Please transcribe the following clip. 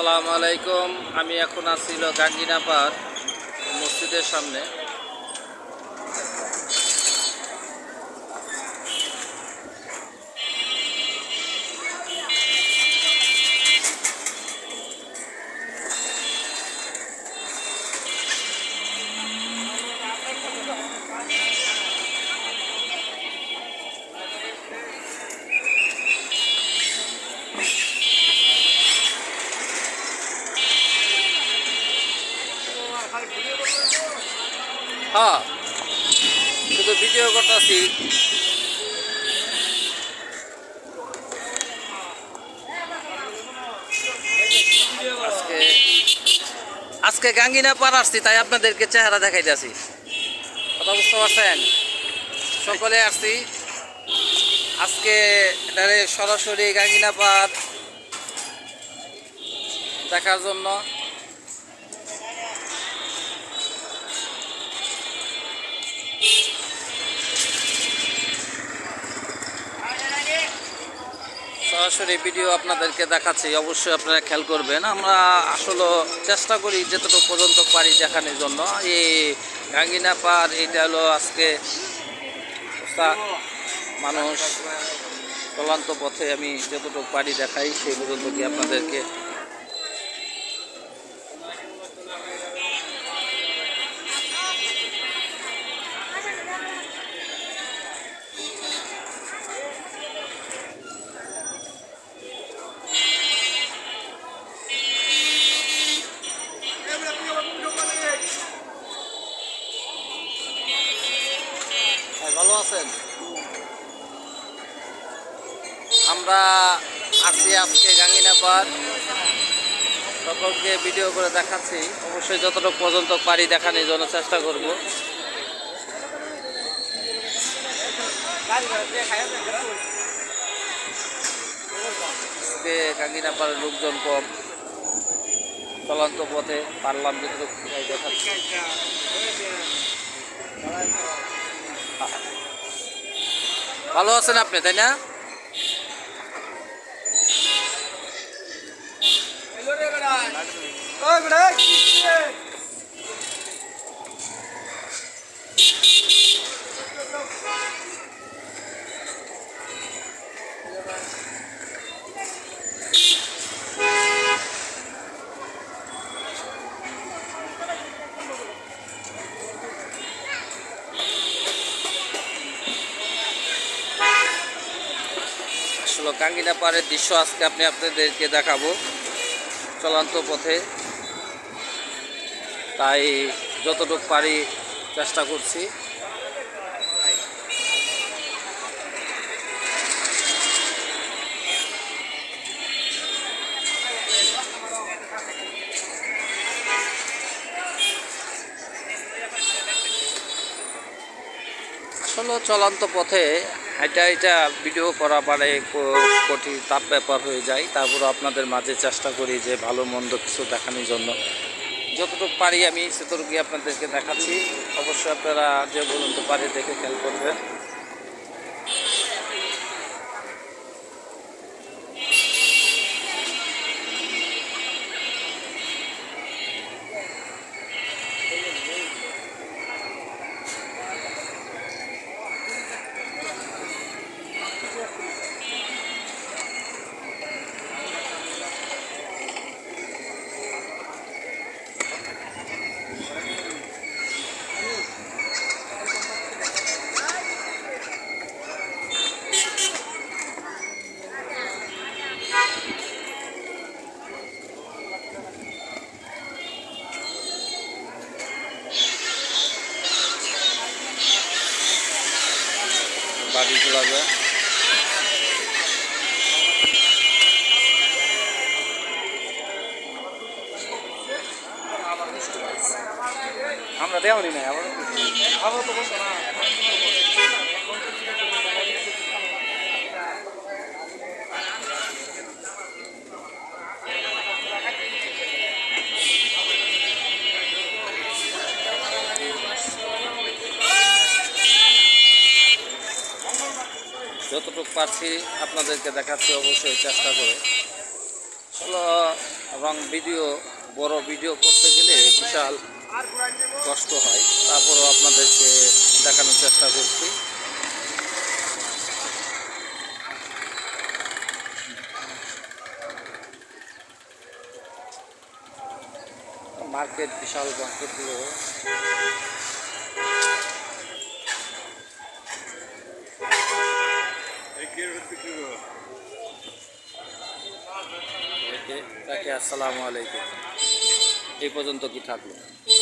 আসসালামু আলাইকুম। আমি এখন আসছিল গাঙ্গিনাপাড় মসজিদের সামনে। হ্যাঁ, শুধু ভিডিও করতেছি। আজকে আজকে গাঙ্গিনাপাড় আসছি, তাই আপনাদেরকে চেহারা দেখাইতেছি। কথা বুঝতে পারছেন? সকলে আসছি আজকে এটারে সরাসরি গাঙ্গিনাপাড় দেখার জন্য। সরাসরি ভিডিও আপনাদেরকে দেখাচ্ছি, অবশ্যই আপনারা খেয়াল করবেন। আমরা আসলে চেষ্টা করি যতটুকু পর্যন্ত পারি দেখানোর জন্য। এই গাঙ্গিনাপাড় এটা হলো আজকে মানুষ চলান্ত পথে, আমি যতটুকু পারি দেখাই সেই পর্যন্ত কি আপনাদেরকে। ভালো আছেন? আমরা আছি আজকে গাঙ্গিনাপাড়, সকলকে ভিডিও করে দেখাচ্ছি। অবশ্যই যতটুকু পর্যন্ত পারি দেখানোর জন্য চেষ্টা করব। আজকে গাঙ্গিনাপাড়ের লোকজন কম, চলন্ত পথে পারলাম যতটুকু দেখাচ্ছি। ভালো আছেন আপনি, তাই না? আসলে গাঙ্গিনাপাড়ের দৃশ্য আজকে আপনাদেরকে দেখাবো চলন্ত পথে, তাই যতটুকু পারি চেষ্টা করছি। আসলে চলন্ত পথে এটা ভিডিও করা মানে কঠিন তাপ ব্যাপার হয়ে যায়। তারপর আপনাদের মাঝে চেষ্টা করি যে ভালো মন্দ কিছু দেখানোর জন্য যতটুকু পারি আমি সেতটুকুই আপনাদেরকে দেখাচ্ছি। অবশ্যই আপনারা যে পর্যন্ত পারি দেখে খেয়াল করবেন। বাড়ি চলা যায়। আমরা দেওয়ানি নাই আবার তো বলতো না। যতটুকু পারছি আপনাদেরকে দেখাচ্ছি, অবশ্যই চেষ্টা করে। আসলে এবং বড় ভিডিও করতে গেলে বিশাল কষ্ট হয়, তারপরেও আপনাদেরকে দেখানোর চেষ্টা করছি। মার্কেট বিশাল মার্কেটগুলো আসসালামু আলাইকুম। এই পর্যন্ত কি থাকলো।